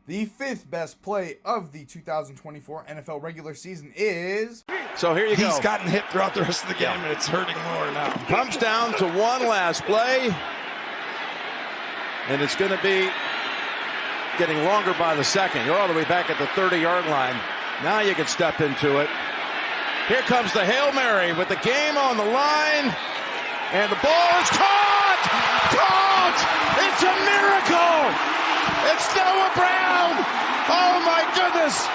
The fifth best play of the 2024 NFL regular season is... So here you go. He's gotten hit throughout the rest of the game, and it's hurting more now. Comes down to one last play, and it's going to be getting longer by the second. You're all the way back at the 30-yard line. Now you can step into it. Here comes the Hail Mary with the game on the line, and the ball is caught! Caught! It's a miracle! It's Noah Brown! Oh my goodness!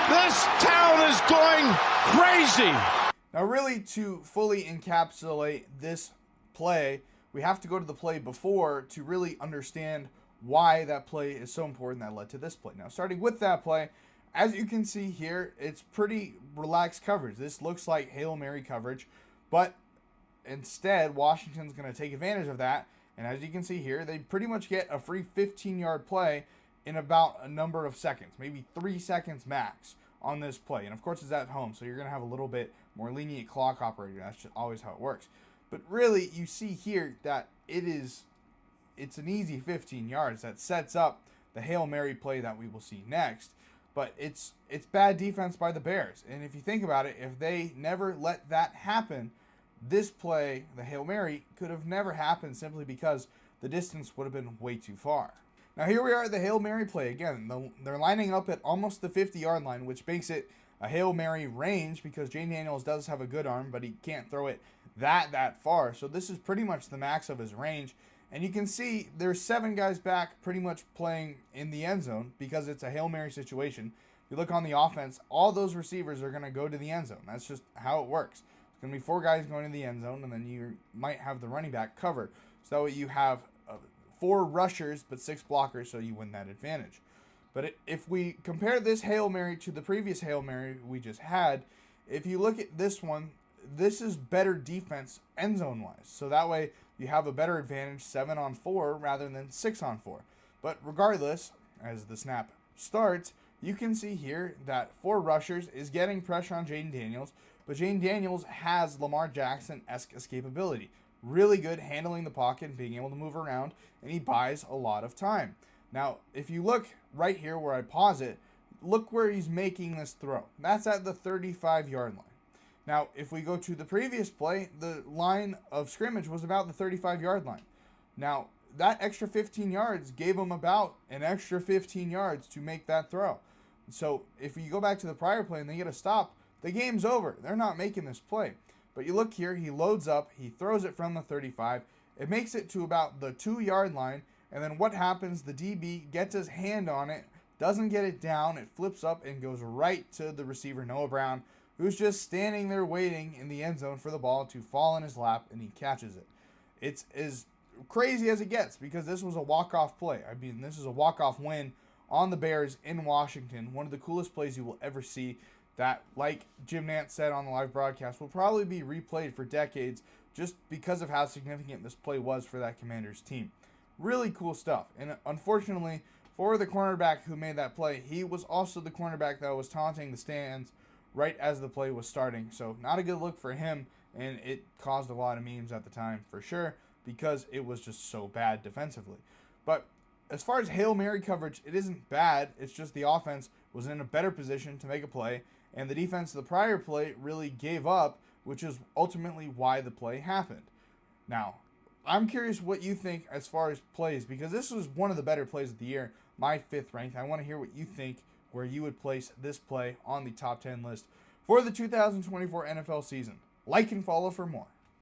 This town is going crazy! Now really, to fully encapsulate this play, we have to go to the play before to really understand why that play is so important that led to this play. Now starting with that play, as you can see here, it's pretty relaxed coverage. This looks like Hail Mary coverage, but instead Washington's going to take advantage of that. And as you can see here, they pretty much get a free 15-yard play in about a number of seconds, maybe 3 seconds max on this play. And of course, it's at home, so you're going to have a little bit more lenient clock operator. That's just always how it works. But really, you see here that it's an easy 15 yards that sets up the Hail Mary play that we will see next. But it's bad defense by the Bears. And if you think about it, if they never let that happen, this play, the Hail Mary, could have never happened simply because the distance would have been way too far. Now here we are at the Hail Mary play. Again, they're lining up at almost the 50-yard line, which makes it a Hail Mary range because Jayden Daniels does have a good arm, but he can't throw it that far. So this is pretty much the max of his range. And you can see there's 7 guys back pretty much playing in the end zone because it's a Hail Mary situation. If you look on the offense, all those receivers are going to go to the end zone. That's just how it works. It's going to be 4 guys going to the end zone, and then you might have the running back covered. So that way you have 4 rushers but 6 blockers, so you win that advantage. But if we compare this Hail Mary to the previous Hail Mary we just had, if you look at this one, this is better defense end zone wise. So that way you have a better advantage 7-on-4 rather than 6-on-4. But regardless, as the snap starts, you can see here that 4 rushers is getting pressure on Jayden Daniels, but Jayden Daniels has Lamar Jackson-esque escapability. Really good handling the pocket and being able to move around, and he buys a lot of time. Now, if you look right here where I pause it, look where he's making this throw. That's at the 35-yard line. Now, if we go to the previous play, the line of scrimmage was about the 35-yard line. Now, that extra 15 yards gave him about an extra 15 yards to make that throw. So, if you go back to the prior play and they get a stop, the game's over. They're not making this play. But you look here, he loads up, he throws it from the 35. It makes it to about the 2-yard line. And then what happens? The DB gets his hand on it, doesn't get it down. It flips up and goes right to the receiver, Noah Brown, who's just standing there waiting in the end zone for the ball to fall in his lap, and he catches it. It's as crazy as it gets because this was a walk-off play. I mean, this is a walk-off win on the Bears in Washington. One of the coolest plays you will ever see that, like Jim Nantz said on the live broadcast, will probably be replayed for decades just because of how significant this play was for that Commanders team. Really cool stuff. And unfortunately, for the cornerback who made that play, he was also the cornerback that was taunting the stands right as the play was starting. So not a good look for him, and it caused a lot of memes at the time for sure because it was just so bad defensively. But as far as Hail Mary coverage, it isn't bad. It's just the offense was in a better position to make a play, and the defense of the prior play really gave up, which is ultimately why the play happened. Now, I'm curious what you think as far as plays, because this was one of the better plays of the year, my 5th ranked. I want to hear what you think, where you would place this play on the top 10 list for the 2024 NFL season. Like and follow for more.